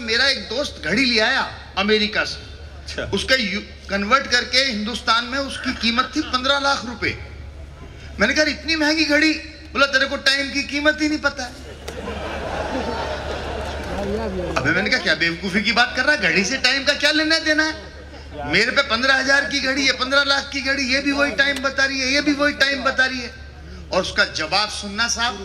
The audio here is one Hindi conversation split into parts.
मेरा एक दोस्त घड़ी ले आया अमेरिका से। अच्छा। उसका कन्वर्ट करके हिंदुस्तान में उसकी कीमत थी 15 लाख रुपए। मैंने कहा इतनी महंगी घड़ी? बोला तेरे को टाइम की कीमत ही नहीं पता है। अबे मैंने कहा क्या बेवकूफी की बात कर रहा है, घड़ी से टाइम का क्या लेना देना है? मेरे पे 15,000 की घड़ी है, 15 लाख की घड़ी, ये भी वही टाइम बता रही है, ये भी वही टाइम बता रही है। और उसका जवाब सुनना साहब,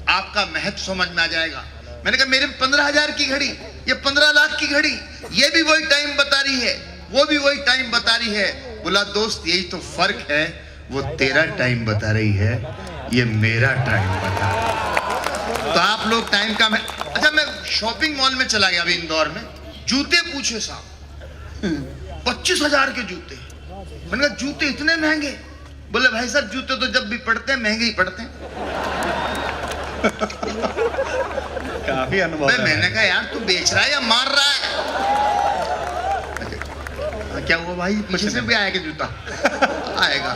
आपका महत्व समझ में आ जाएगा। मैंने कहा मेरे 15,000 की घड़ी, ये 15 लाख की घड़ी, ये भी वही टाइम बता रही है, वो भी वही टाइम बता रही है। बोला दोस्त यही तो फर्क है, वो तेरा टाइम बता रही है, ये मेरा टाइम बता रही है। तो आप लोग टाइम का अच्छा, मैं शॉपिंग मॉल में चला गया अभी इंदौर में, जूते पूछे साहब 25,000 के जूते। मैंने कहा जूते इतने महंगे? बोले भाई साहब जूते तो जब भी पड़ते हैं महंगे ही पड़ते हैं। काफी अनुभव है। मैंने कहा यार तू बेच रहा है या मार रहा है? क्या हुआ भाई, पीछे से भी आएगा जूता? आएगा।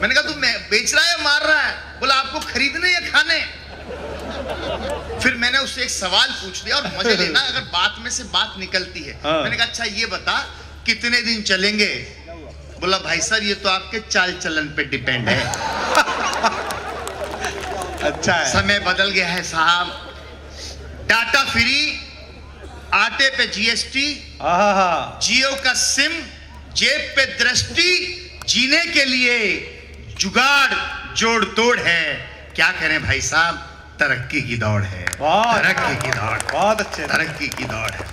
मैंने कहा तू बेच रहा है या मार रहा है? बोला आपको खरीदने या खाने? फिर मैंने उससे एक सवाल पूछ दिया, और मजे लेना अगर बात में से बात निकलती है। मैंने कहा अच्छा ये बता कितने दिन चलेंगे? बोला भाई साहब ये तो आपके चाल चलन पे डिपेंड है। अच्छा है। समय बदल गया है साहब, डाटा फ्री, आटे पे जीएसटी, जियो का सिम, जेब पे दृष्टि, जीने के लिए जुगाड़ जोड़ तोड़ है। क्या करें भाई साहब, तरक्की की दौड़ है, तरक्की की दौड़, बहुत अच्छे, तरक्की की दौड़ है।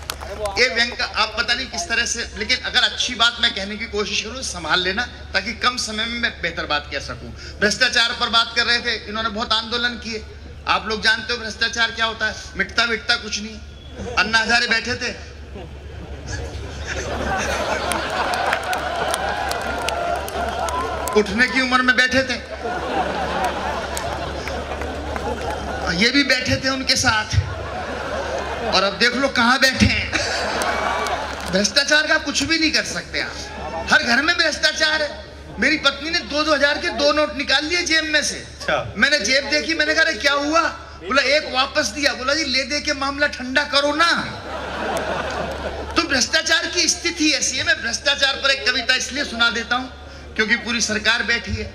ये व्यंग का आप पता नहीं किस तरह से, लेकिन अगर अच्छी बात मैं कहने की कोशिश करूं संभाल लेना, ताकि कम समय में मैं बेहतर बात कह सकूं। भ्रष्टाचार पर बात कर रहे थे, इन्होंने बहुत आंदोलन किए। आप लोग जानते हो भ्रष्टाचार क्या होता है? मिटता मिटता कुछ नहीं। अन्ना हजारे बैठे थे, उठने की उम्र में बैठे थे, ये भी बैठे थे उनके साथ, और अब देख लो कहां बैठे हैं। भ्रष्टाचार का कुछ भी नहीं कर सकते आप, हर घर में भ्रष्टाचार है। मेरी पत्नी ने 2-2 हजार के 2 नोट निकाल लिए जेब में से। मैंने जेब देखी, मैंने कहा क्या हुआ? बोला एक वापस दिया। बोला जी ले दे के मामला ठंडा करो ना। तो भ्रष्टाचार की स्थिति ऐसी है। मैं भ्रष्टाचार पर एक कविता इसलिए सुना देता हूं क्योंकि पूरी सरकार बैठी है,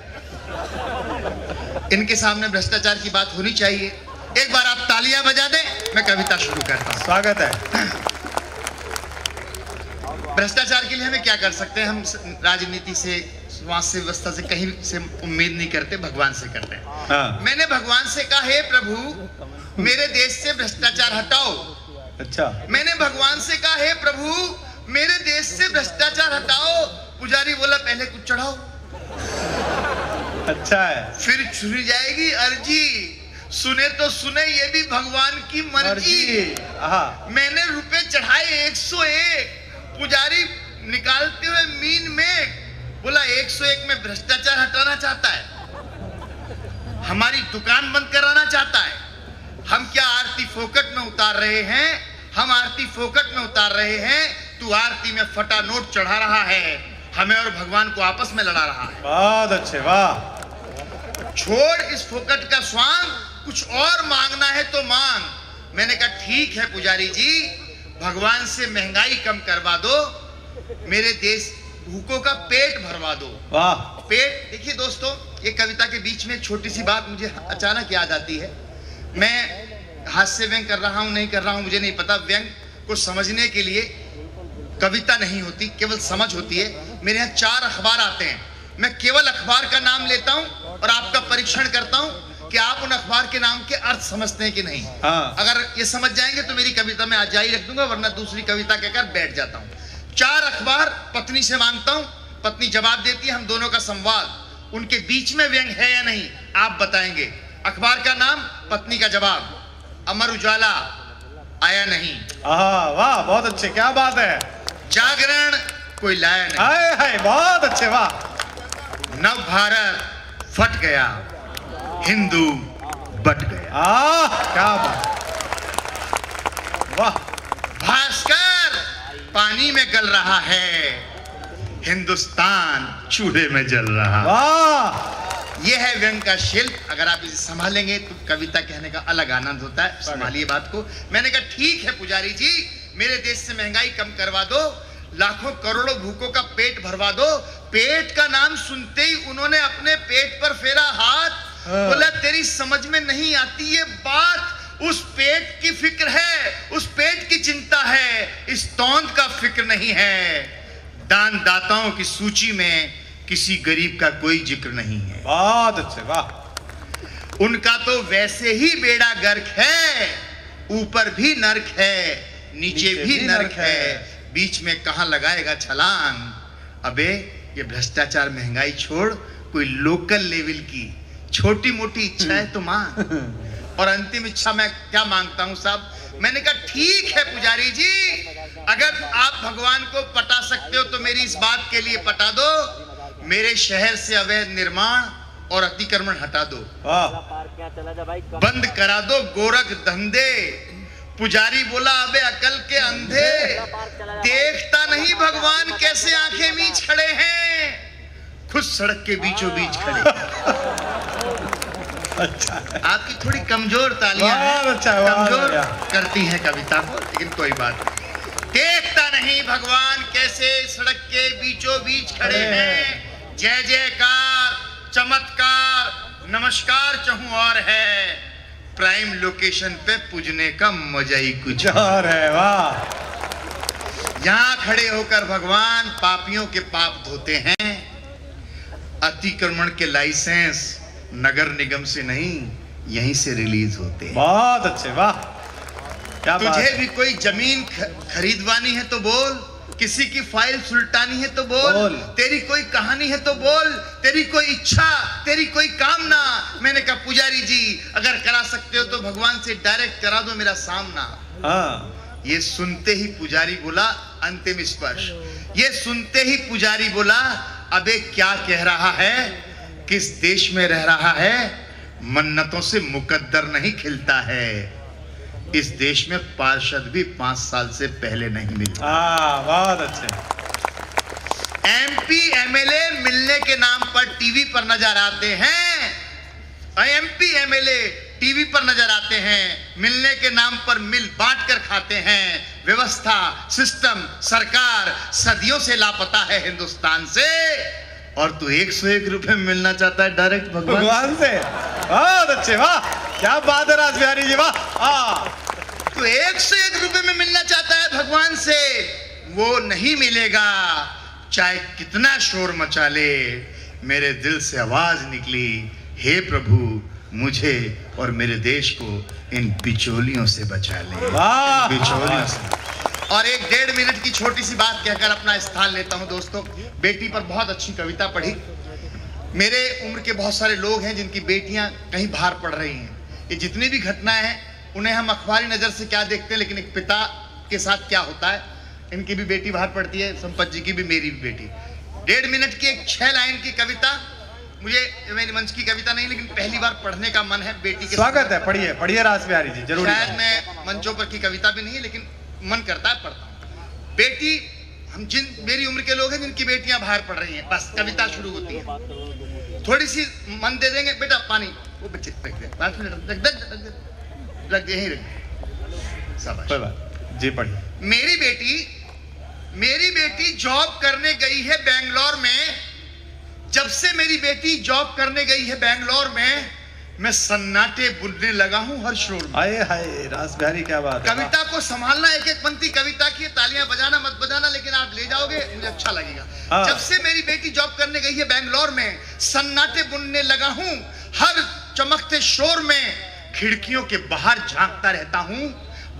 इनके सामने भ्रष्टाचार की बात होनी चाहिए। एक बार आप तालियां बजा दें, मैं कविता शुरू करता हूं। स्वागत है। भ्रष्टाचार के लिए हमें क्या कर सकते हैं? हम राजनीति से, समाज से, व्यवस्था से कहीं से उम्मीद नहीं करते, भगवान से करते हैं। मैंने भगवान से कहा हे प्रभु मेरे देश से भ्रष्टाचार हटाओ। अच्छा। मैंने भगवान से कहा हे प्रभु मेरे देश से भ्रष्टाचार हटाओ। पुजारी बोला पहले कुछ चढ़ाओ। अच्छा है। फिर छुरी जाएगी अर्जी, सुने तो सुने ये भी भगवान की मर्जी। मैंने रुपए चढ़ाए 101, पुजारी निकालते हुए मीन में बोला 101 में भ्रष्टाचार हटाना चाहता है, हमारी दुकान बंद कराना चाहता है। हम क्या आरती फोकट में उतार रहे हैं? हम आरती फोकट में उतार रहे हैं, तू आरती में फटा नोट चढ़ा रहा है, हमें और भगवान को आपस में लड़ा रहा है। बहुत अच्छे, वाह। छोड़ इस फोकट का स्वांग, कुछ और मांगना है तो मांग। मैंने कहा ठीक है पुजारी जी, भगवान से महंगाई कम करवा दो, मेरे देश भूखों का पेट भरवा दो। वाह। पेट, देखिए दोस्तों, ये कविता के बीच में एक छोटी सी बात मुझे अचानक याद आती है। मैं हास्य व्यंग कर रहा हूं नहीं कर रहा हूं मुझे नहीं पता। व्यंग को समझने के लिए कविता नहीं होती, केवल समझ होती है। मेरे यहाँ 4 अखबार आते हैं, मैं केवल अखबार का नाम लेता हूं और आपका परीक्षण करता हूं कि आप उन अखबार के नाम के अर्थ समझते हैं कि नहीं। अगर ये समझ जाएंगे तो मेरी कविता में आज जारी रख दूंगा, वरना दूसरी कविता कहकर बैठ जाता हूं। 4 अखबार पत्नी से मांगता हूं, पत्नी जवाब देती है, हम दोनों का संवाद। उनके बीच में व्यंग है या नहीं आप बताएंगे। अखबार का नाम, पत्नी का जवाब। अमर उजाला आया नहीं। वाह, बहुत अच्छे, क्या बात है। जागरण कोई लाया नहीं। हाय हाय, बहुत अच्छे, वाह। नव भारत फट गया, हिंदू बट गया। क्या बात, वाह। भास्कर पानी में गल रहा है, हिंदुस्तान चूल्हे में जल रहा। वाह। ये है व्यंग का शिल्प। अगर आप इसे संभालेंगे तो कविता कहने का अलग आनंद होता है। संभालिए बात को। मैंने कहा ठीक है पुजारी जी, मेरे देश से महंगाई कम करवा दो, लाखों करोड़ों भूखों का पेट भरवा दो। पेट का नाम सुनते ही उन्होंने अपने पेट पर फेरा हाथ। बोला तेरी समझ में नहीं आती ये बात, उस पेट की फिक्र है, उस पेट की चिंता है, इस तौंद का फिक्र नहीं है। दान दाताओं की सूची में किसी गरीब का कोई जिक्र नहीं है। बहुत अच्छे, वाह। उनका तो वैसे ही बेड़ा गर्क है, ऊपर भी नर्क है, नीचे भी नर्क है, बीच में कहां लगाएगा छलांग। अबे ये भ्रष्टाचार महंगाई छोड़, कोई लोकल लेवल की छोटी मोटी इच्छा है तो मांग। और अंतिम इच्छा मैं क्या मांगता हूं साहब? मैंने कहा ठीक है पुजारी जी, अगर आप भगवान को पटा सकते हो तो मेरी इस बात के लिए पटा दो, मेरे शहर से अवैध निर्माण और अतिक्रमण हटा दो, बंद करा दो गोरख धंधे। पुजारी बोला अबे अकल के अंधे, देखता नहीं भगवान कैसे आंखें मीच खड़े हैं, खुद सड़क के बीचों बीच खड़े। अच्छा, आपकी थोड़ी कमजोर तालियां हैं, अच्छा, कमजोर करती हैं कविता को, लेकिन कोई बात नहीं। देखता नहीं भगवान कैसे सड़क के बीचों बीच खड़े हैं, जय जयकार चमत्कार नमस्कार चहूं और है, प्राइम लोकेशन पे पूजने का मजा ही कुछ और है, वाह। यहां खड़े होकर भगवान पापियों के पाप धोते हैं। अतिक्रमण के लाइसेंस नगर निगम से नहीं, यहीं से रिलीज होते हैं। बहुत अच्छे, वाह, क्या बात तुझे है। भी कोई जमीन खरीदवानी है तो बोल, किसी की फाइल सुलटानी है तो बोल, तेरी कोई कहानी है तो बोल, तेरी कोई इच्छा, तेरी कोई कामना। मैंने कहा पुजारी जी अगर करा सकते हो तो भगवान से डायरेक्ट करा दो मेरा सामना। हाँ, ये सुनते ही पुजारी बोला अंतिम स्पर्श। ये सुनते ही पुजारी बोला अबे क्या कह रहा है, किस देश में रह रहा है, मन्नतों से मुकद्दर नहीं खिलता है। इस देश में पार्षद भी 5 साल से पहले नहीं मिले। बहुत अच्छे। एमपी एमएलए मिलने के नाम पर टीवी पर नजर आते हैं, एमपी एमएलए टीवी पर नजर आते हैं, मिलने के नाम पर मिल बांट कर खाते हैं। व्यवस्था सिस्टम सरकार सदियों से लापता है हिंदुस्तान से, और तू 101 रुपए में मिलना चाहता है डायरेक्ट भगवान से। बहुत अच्छे, वाह, क्या बात है रासबिहारी जी, वाह। तो 101 रुपए में मिलना चाहता है भगवान से, वो नहीं मिलेगा चाहे कितना शोर मचा ले। मेरे दिल से आवाज निकली, हे प्रभु मुझे और मेरे देश को इन बिचौलियों से बचा ले, बिचौलियों से। और 1-1.5 मिनट की छोटी सी बात कहकर अपना स्थान लेता हूं। दोस्तों, बेटी पर बहुत अच्छी कविता पढ़ी। मेरे उम्र के बहुत सारे लोग हैं जिनकी बेटियां कहीं बाहर पढ़ रही हैं। ये जितनी भी घटनाएं हैं उन्हें हम अखबारी नजर से क्या देखते हैं, लेकिन एक पिता के साथ क्या होता है। इनकी भी बेटी बाहर पढ़ती है, संपत जी की भी, मेरी भी बेटी। 1.5 मिनट की एक 6 लाइन की कविता, मुझे मेरी मंच की कविता नहीं लेकिन पहली बार पढ़ने का मन है बेटी के। स्वागत है, पढ़िए पढ़िए रासबिहारी जी, जरूर। शायद मैं मंचों पर की कविता भी नहीं है लेकिन मन करता है पढ़ता हूं। बेटी, हम मेरी उम्र के लोग हैं जिनकी बेटियां बाहर पढ़ रही हैं, बस कविता शुरू होती है। थोड़ी सी मन दे देंगे, बेटा पानी, वो बच्चे रख दे, 5 मिनट रख दे, यहीं रख दे, शाबाश जी। पढ़िए। मेरी बेटी जॉब करने गई है बेंगलोर में। जब से मेरी बेटी जॉब करने गई है बेंगलोर में, मैं सन्नाटे बुनने लगा हूं हर शोर में। हाय हाय रासबिहारी, क्या बात है। कविता को संभालना, एक एक पंक्ति कविता की, तालियां बजाना मत बजाना, लेकिन आप ले जाओगे मुझे अच्छा लगेगा। जब से मेरी बेटी जॉब करने गई है बेंगलोर में, सन्नाटे बुनने लगा हूं हर चमकते शोर में। खिड़कियों के बाहर झांकता रहता हूं,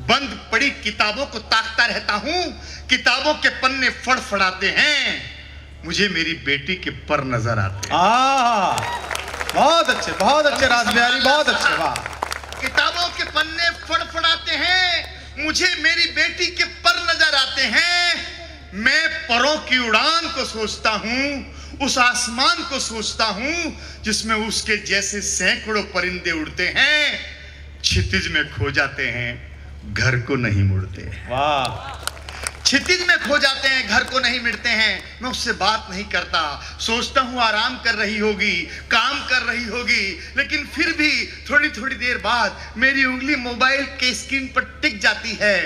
बंद पड़ी किताबों को ताकता रहता हूं, किताबों के पन्ने फड़फड़ाते हैं, मुझे मेरी बेटी के पर नजर आते हैं। बहुत अच्छे रासबिहारी, बहुत अच्छे, वाह। किताबों के पन्ने फड़फड़ाते हैं, मुझे मेरी बेटी के पर नजर आते हैं। मैं परों की उड़ान को सोचता हूं, उस आसमान को सोचता हूं जिसमें उसके जैसे सैकड़ों परिंदे उड़ते हैं, क्षितिज में खो जाते हैं, घर को नहीं मुड़ते। वाह। क्षितिज में खो जाते हैं, घर को नहीं मिलते हैं। मैं उससे बात नहीं करता, सोचता हूं आराम कर रही होगी, काम कर रही होगी, लेकिन फिर भी थोड़ी थोड़ी देर बाद मेरी उंगली मोबाइल के स्क्रीन पर टिक जाती है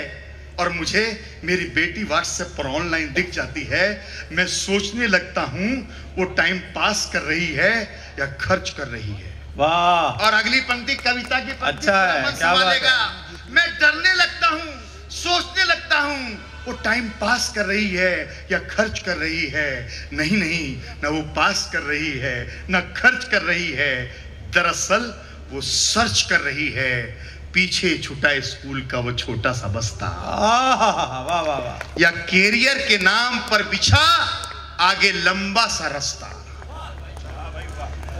और मुझे मेरी बेटी व्हाट्सएप पर ऑनलाइन दिख जाती है। मैं सोचने लगता हूं वो टाइम पास कर रही है या खर्च कर रही है। वाह, और अगली पंक्ति कविता की पंक्ति अच्छा है, मन क्या बात संभालेगा। है। मैं डरने लगता हूं, सोचने लगता हूं वो टाइम पास कर रही है या खर्च कर रही है। नहीं नहीं, ना वो पास कर रही है ना खर्च कर रही है, दरअसल वो सर्च कर रही है। पीछे छूटा स्कूल का वो छोटा सा बस्ता, वाह वाह वाह, या कैरियर के नाम पर बिछा आगे लंबा सा रास्ता।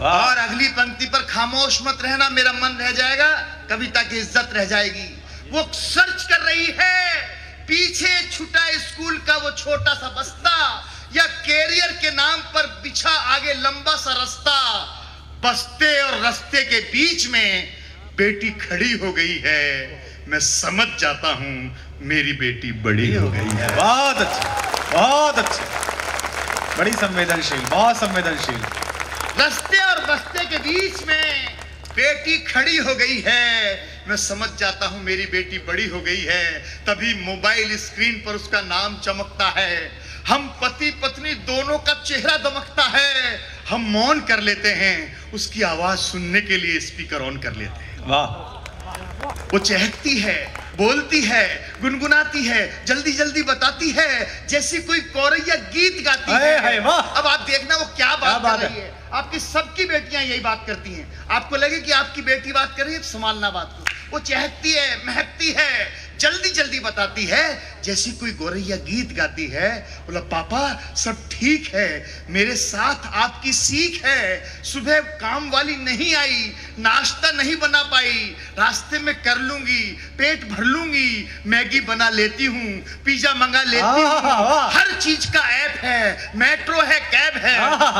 और अगली पंक्ति पर खामोश मत रहना, मेरा मन रह जाएगा, कविता की इज्जत रह जाएगी। वो सर्च कर रही है, पीछे छूटा स्कूल का वो छोटा सा बस्ता, या कैरियर के नाम पर बिछा आगे लंबा सा रास्ता। बस्ते और रास्ते के बीच में बेटी खड़ी हो गई है। मैं समझ जाता हूं मेरी बेटी बड़ी हो गई है। बहुत अच्छे, बहुत अच्छे, बड़ी संवेदनशील, बहुत संवेदनशील। रास्ते और बस्ते के बीच में बेटी खड़ी हो गई है। मैं समझ जाता हूं मेरी बेटी बड़ी हो गई है। तभी मोबाइल स्क्रीन पर उसका नाम चमकता है। हम पति पत्नी दोनों का चेहरा दमकता है। हम मौन कर लेते हैं, उसकी आवाज सुनने के लिए स्पीकर ऑन कर लेते हैं। वाह, वो चहकती है, बोलती है, गुनगुनाती है, जल्दी जल्दी बताती है, जैसी कोई कौरैया गीत गाती है। वाह। अब आप देखना वो क्या बात बात कर रही है। आपकी सबकी बेटियां यही बात करती हैं। आपको लगे कि आपकी बेटी बात कर रही है, संभालना बात को। वो चहकती है, महकती है, जल्दी जल्दी बताती है, जैसी कोई गौरैया गीत गाती है। बोला पापा सब ठीक है, मेरे साथ आपकी सीख है। सुबह काम वाली नहीं आई, नाश्ता नहीं बना पाई, रास्ते में कर लूंगी, पेट भर लूंगी, मैगी बना लेती हूँ, पिज्जा मंगा लेती हूँ। हर चीज का ऐप है, मेट्रो है, कैब है,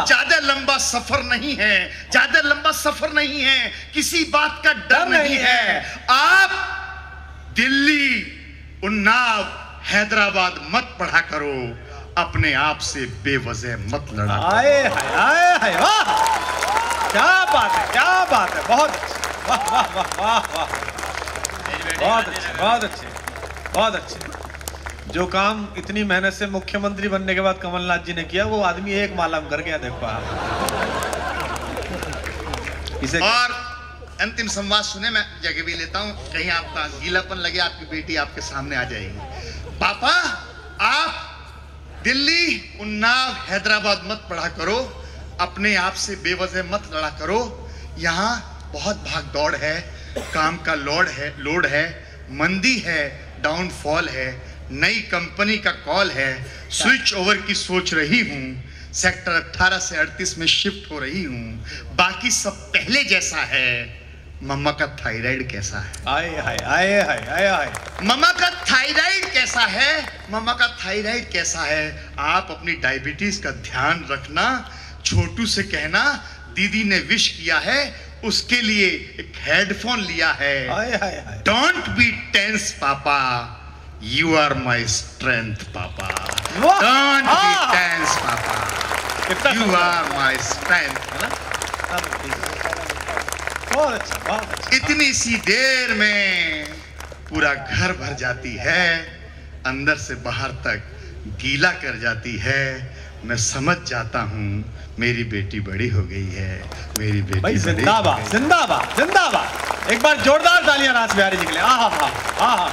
ज्यादा लंबा सफर नहीं है, ज्यादा लंबा सफर नहीं है, किसी बात का डर नहीं है। आप दिल्ली, उन्नाव, हैदराबाद मत पढ़ा करो, अपने आप से बेवजह मत लड़ा करो। आए हाय, वाह, क्या बात है, क्या बात है, बहुत अच्छे, वाह वाह वाह वाह वाह, बहुत अच्छे, बहुत अच्छे, बहुत अच्छे। जो काम इतनी मेहनत से मुख्यमंत्री बनने के बाद कमलनाथ जी ने किया, वो आदमी एक माला में कर गया। देखो आप इसे। और अंतिम संवाद सुने, मैं जगह भी लेता हूं, कहीं आपका गीलापन लगे, आपकी बेटी आपके सामने आ जाएगी। पापा आप दिल्ली, उन्नाव, हैदराबाद मत पढ़ा करो, अपने आप से बेवजह मत लड़ा करो। यहाँ बहुत भाग दौड़ है, काम का लोड है, मंदी है, डाउनफॉल है, नई कंपनी का कॉल है, स्विच ओवर की सोच रही हूँ, सेक्टर 18 से 38 में शिफ्ट हो रही हूँ। बाकी सब पहले जैसा है। मम्मा का थायराइड कैसा है? आए हाय, आए हाय, आए हाय। मम्मा का थायराइड कैसा है? मम्मा का थायराइड कैसा है? आप अपनी डायबिटीज का ध्यान रखना। छोटू से कहना दीदी ने विश किया है, उसके लिए एक हेडफोन लिया है। आए हाय हाय। डोंट बी टेंस पापा, यू आर माई स्ट्रेंथ पापा। वाह! डोंट बी हाँ। टेंस पापा, कितना यू सुंदर। Are my strength. है ना? बहुत अच्छा, बहुत अच्छा। इतनी सी देर में पूरा घर भर जाती है, अंदर से बाहर तक गीला कर जाती है। मैं समझ जाता हूँ मेरी बेटी बड़ी हो गई है, मेरी बेटी भाई बड़ी हो जिंदाबाद, गई है। जिंदाबाद, जिंदाबाद। एक बार जोरदार तालियां रास बिहारी जी के लिए। आहा हा, आहा।